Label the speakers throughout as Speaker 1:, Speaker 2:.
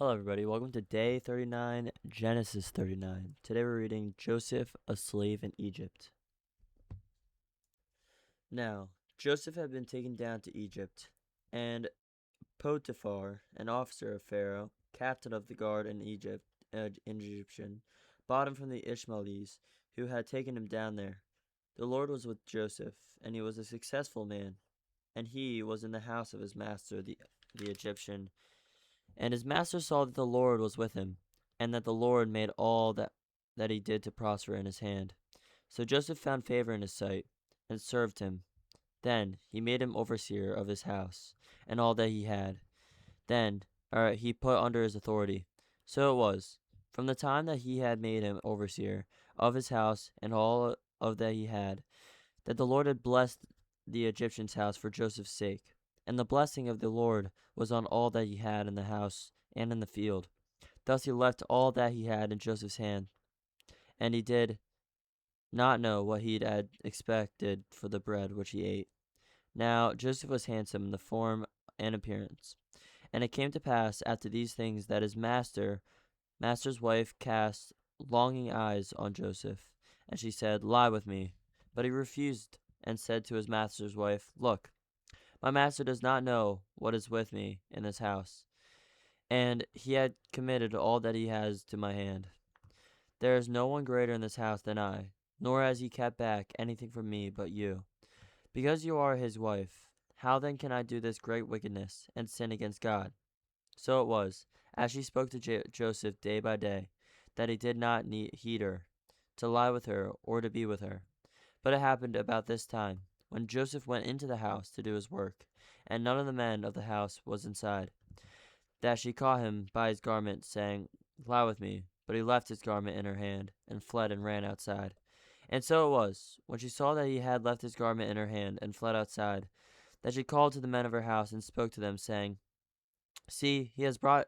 Speaker 1: Hello, everybody. Welcome to day 39, Genesis 39. Today we're reading Joseph, a slave in Egypt. Now, Joseph had been taken down to Egypt, and Potiphar, an officer of Pharaoh, captain of the guard in Egyptian, bought him from the Ishmaelis who had taken him down there. The Lord was with Joseph, and he was a successful man, and he was in the house of his master, the Egyptian. And his master saw that the Lord was with him, and that the Lord made all that he did to prosper in his hand. So Joseph found favor in his sight, and served him. Then he made him overseer of his house, and all that he had. Then he put under his authority. So it was, from the time that he had made him overseer of his house and all of that he had, that the Lord had blessed the Egyptian's house for Joseph's sake. And the blessing of the Lord was on all that he had in the house and in the field. Thus he left all that he had in Joseph's hand, and he did not know what he had expected for the bread which he ate. Now Joseph was handsome in the form and appearance. And it came to pass after these things that his master's wife cast longing eyes on Joseph, and she said, "Lie with me." But he refused, and said to his master's wife, "Look, my master does not know what is with me in this house, and he had committed all that he has to my hand. There is no one greater in this house than I, nor has he kept back anything from me but you. Because you are his wife, how then can I do this great wickedness and sin against God?" So it was, as she spoke to Joseph day by day, that he did not heed her, to lie with her or to be with her. But it happened about this time, when Joseph went into the house to do his work, and none of the men of the house was inside, that she caught him by his garment, saying, "Lie with me." But he left his garment in her hand, and fled and ran outside. And so it was, when she saw that he had left his garment in her hand, and fled outside, that she called to the men of her house, and spoke to them, saying, "See, he has brought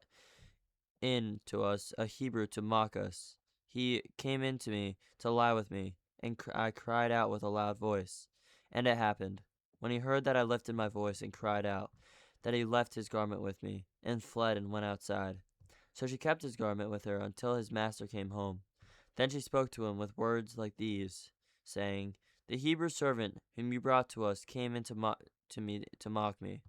Speaker 1: in to us a Hebrew to mock us. He came in to me to lie with me, and I cried out with a loud voice. And it happened, when he heard that I lifted my voice and cried out, that he left his garment with me, and fled and went outside. So she kept his garment with her until his master came home. Then she spoke to him with words like these, saying, "The Hebrew servant whom you brought to us came in to mock me.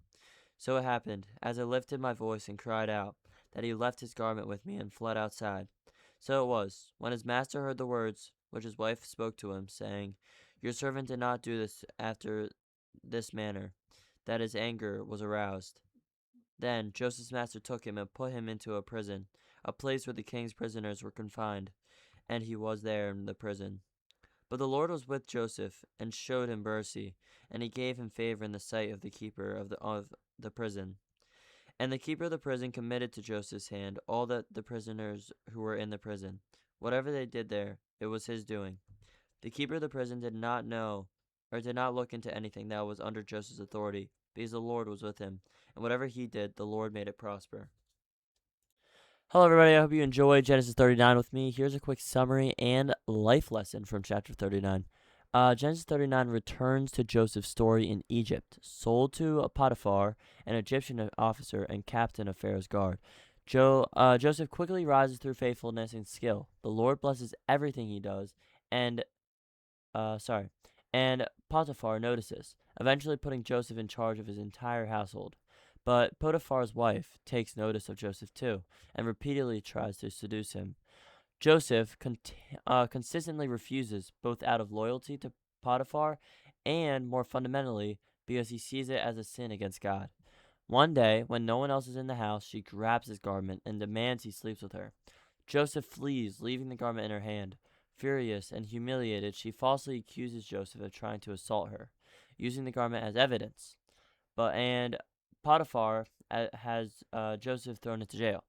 Speaker 1: So it happened, as I lifted my voice and cried out, that he left his garment with me and fled outside. So it was, when his master heard the words which his wife spoke to him, saying, 'Your servant did not do this after this manner,' that his anger was aroused. Then Joseph's master took him and put him into a prison, a place where the king's prisoners were confined, and he was there in the prison. But the Lord was with Joseph, and showed him mercy, and he gave him favor in the sight of the keeper of the prison. And the keeper of the prison committed to Joseph's hand all the prisoners who were in the prison. Whatever they did there, it was his doing. The keeper of the prison did not know, or did not look into anything that was under Joseph's authority, because the Lord was with him, and whatever he did, the Lord made it prosper. Hello, everybody. I hope you enjoyed Genesis 39 with me. Here's a quick summary and life lesson from chapter 39. Genesis 39 returns to Joseph's story in Egypt, sold to Potiphar, an Egyptian officer and captain of Pharaoh's guard. Joseph quickly rises through faithfulness and skill. The Lord blesses everything he does, and Potiphar notices, eventually putting Joseph in charge of his entire household. But Potiphar's wife takes notice of Joseph too, and repeatedly tries to seduce him. Joseph consistently refuses, both out of loyalty to Potiphar and, more fundamentally, because he sees it as a sin against God. One day, when no one else is in the house, she grabs his garment and demands he sleeps with her. Joseph flees, leaving the garment in her hand. Furious and humiliated, she falsely accuses Joseph of trying to assault her, using the garment as evidence. And Potiphar has Joseph thrown into jail.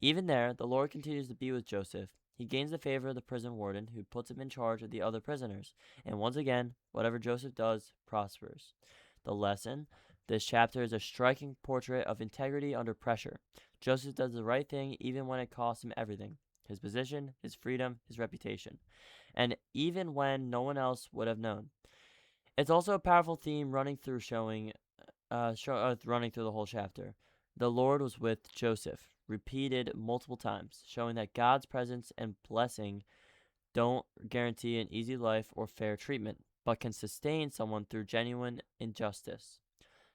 Speaker 1: Even there, the Lord continues to be with Joseph. He gains the favor of the prison warden, who puts him in charge of the other prisoners. And once again, whatever Joseph does prospers. The lesson: this chapter is a striking portrait of integrity under pressure. Joseph does the right thing even when it costs him everything: his position, his freedom, his reputation, and even when no one else would have known. It's also a powerful theme running through the whole chapter. The Lord was with Joseph. repeated multiple times, showing that God's presence and blessing don't guarantee an easy life or fair treatment, but can sustain someone through genuine injustice.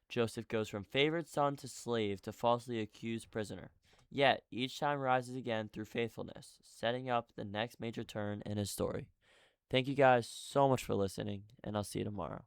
Speaker 1: Joseph goes from favored son to slave to falsely accused prisoner. Yet, each time rises again through faithfulness, setting up the next major turn in his story. Thank you guys so much for listening, and I'll see you tomorrow.